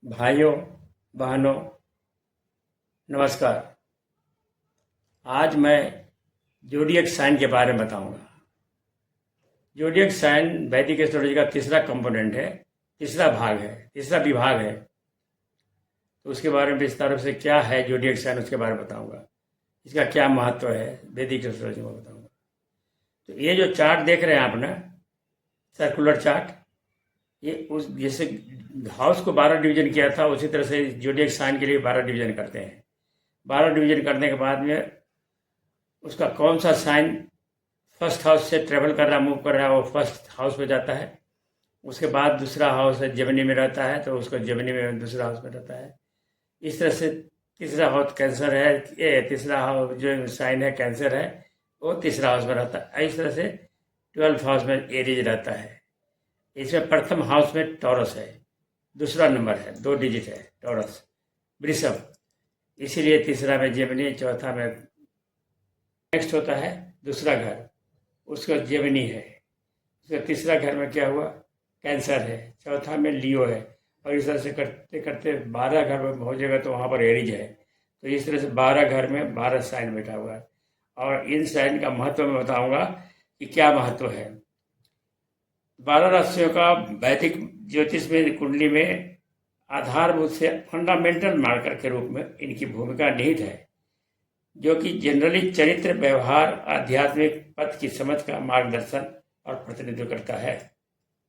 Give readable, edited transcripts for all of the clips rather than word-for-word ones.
भाइयों बहनों नमस्कार। आज मैं ज़ोडिएक साइन के बारे में बताऊंगा। ज़ोडिएक साइन वैदिक एस्ट्रोलॉजी का तीसरा कंपोनेंट है, तीसरा भाग है, तीसरा विभाग है। तो उसके बारे में विस्तार से क्या है ज़ोडिएक साइन उसके बारे में बताऊंगा। इसका क्या महत्व है वैदिक एस्ट्रोलॉजी में बताऊंगा। तो ये जो चार्ट देख रहे हैं आप ना, सर्कुलर चार्ट, ये उस जैसे हाउस को 12 डिवीजन किया था उसी तरह से ज़ोडिएक साइन के लिए 12 डिवीजन करते हैं। 12 डिवीजन करने के बाद में उसका कौन सा साइन फर्स्ट हाउस से ट्रेवल कर रहा, मूव कर रहा है, वो फर्स्ट हाउस में जाता है। उसके बाद दूसरा हाउस है जेमिनी में रहता है, तो उसको जेमिनी में दूसरा हाउस में रहता है। इस तरह से तीसरा हाउस कैंसर है, ये तीसरा हाउस जो साइन है कैंसर है, वो तीसरा हाउस में रहता है। इस तरह से 12th हाउस में एरीज रहता है। इसमें प्रथम हाउस में टॉरस है, दूसरा नंबर है, 2 डिजिट है टॉरस, वृषभ, इसीलिए तीसरा में जेमिनी, चौथा में नेक्स्ट होता है दूसरा घर, उसका जेमिनी है। उसका तीसरा घर में क्या हुआ, कैंसर है, चौथा में लियो है, और इस तरह से करते करते 12 घर में हो जाएगा तो वहाँ पर एरीज है। तो इस तरह से 12 घर में 12 साइन बैठा हुआ है। और इन साइन का महत्व मैं बताऊंगा कि क्या महत्व है। 12 राशियों का वैदिक ज्योतिष में कुंडली में आधारभूत से फंडामेंटल मार्कर के रूप में इनकी भूमिका निहित है, जो कि जनरली चरित्र, व्यवहार, आध्यात्मिक पथ की समझ का मार्गदर्शन और प्रतिनिधित्व करता है।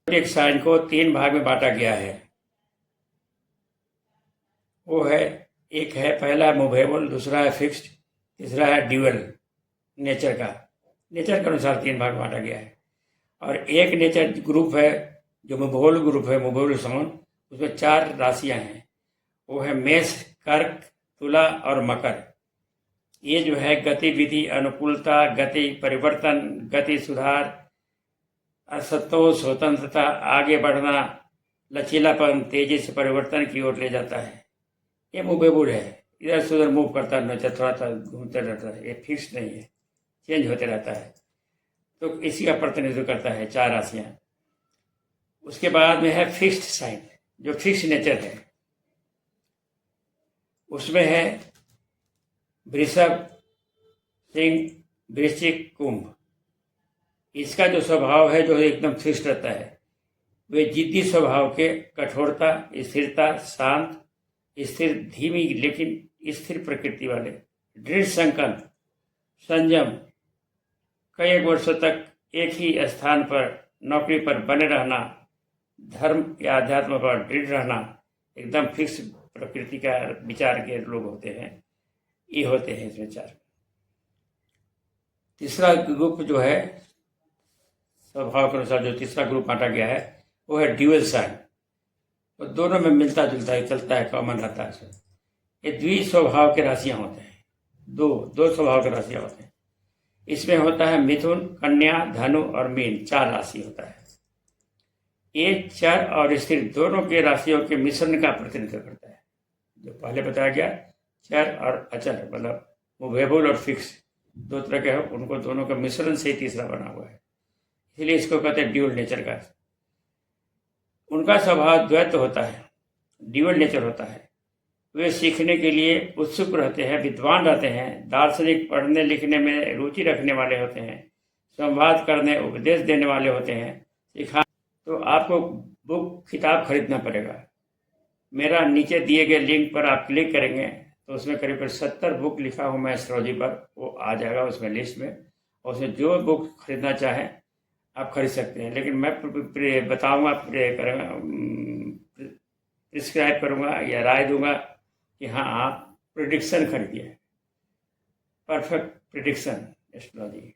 एक साइन को 3 भाग में बांटा गया है। वो है, एक है पहला मूवेबल, दूसरा है फिक्स्ड, तीसरा है ड्यूअल। नेचर के अनुसार 3 भाग बांटा गया है। और एक नेचर ग्रुप है जो मूवेबल ग्रुप है, मूवेबल साइन, उसमें 4 राशियां हैं। वो है मेष, कर्क, तुला और मकर। ये जो है गतिविधि, अनुकूलता, गति परिवर्तन, गति सुधार, असंतोष, स्वतंत्रता, आगे बढ़ना, लचीलापन, तेजी से परिवर्तन की ओर ले जाता है। ये मूवेबल है, इधर से उधर मूव करता रहता है, थोड़ा सा घूमते रहता है, ये फिक्स नहीं है, चेंज होते रहता है। तो इसी का प्रतिनिधित्व करता है 4 राशियां। उसके बाद में है फिक्स्ड साइन, जो फिक्स नेचर है। उसमें है वृषभ, सिंह, वृश्चिक, कुंभ। इसका जो स्वभाव है जो एकदम फिक्स रहता है, वे जिद्दी स्वभाव के, कठोरता, स्थिरता, शांत, स्थिर, धीमी लेकिन स्थिर प्रकृति वाले, दृढ़ संकल्प, संयम, कई वर्षों तक एक ही स्थान पर नौकरी पर बने रहना, धर्म या अध्यात्म पर दृढ़ रहना, एकदम फिक्स प्रकृति का विचार के लोग होते हैं। ये होते हैं इसमें 4। तीसरा ग्रुप जो है, स्वभाव के अनुसार जो तीसरा ग्रुप बांटा गया है, वो है ड्यूअल साइन। तो दोनों में मिलता जुलता है, चलता है, कॉमन रहता है। ये द्विस्वभाव के राशियां होते हैं, दो स्वभाव के राशियां होते हैं। इसमें होता है मिथुन, कन्या, धनु और मीन, 4 राशि होता है। ये चर और स्थिर दोनों के राशियों के मिश्रण का प्रतिनिधित्व करता है। जो पहले बताया गया, चर और अचर, मतलब मूवेबल और फिक्स, 2 तरह के हैं, उनको दोनों का मिश्रण से तीसरा बना हुआ है, इसलिए इसको कहते हैं ड्यूअल नेचर का। उनका स्वभाव द्वैत होता है, ड्यूअल नेचर होता है। वे सीखने के लिए उत्सुक रहते हैं, विद्वान रहते हैं, दार्शनिक, पढ़ने लिखने में रुचि रखने वाले होते हैं, संवाद करने, उपदेश देने वाले होते हैं। सिखा तो आपको बुक, किताब खरीदना पड़ेगा। मेरा नीचे दिए गए लिंक पर आप क्लिक करेंगे तो उसमें करीब 70 बुक लिखा हूँ मैं एस्ट्रोलॉजी पर, वो आ जाएगा उसमें लिस्ट में, और उसमें जो बुक खरीदना चाहें आप खरीद सकते हैं। लेकिन मैं बताऊँगा, प्रिस्क्राइब करूँगा या राय दूंगा कि हाँ, आप प्रिडिक्शन खरीदिए, परफेक्ट प्रिडिक्शन एस्ट्रोलॉजी।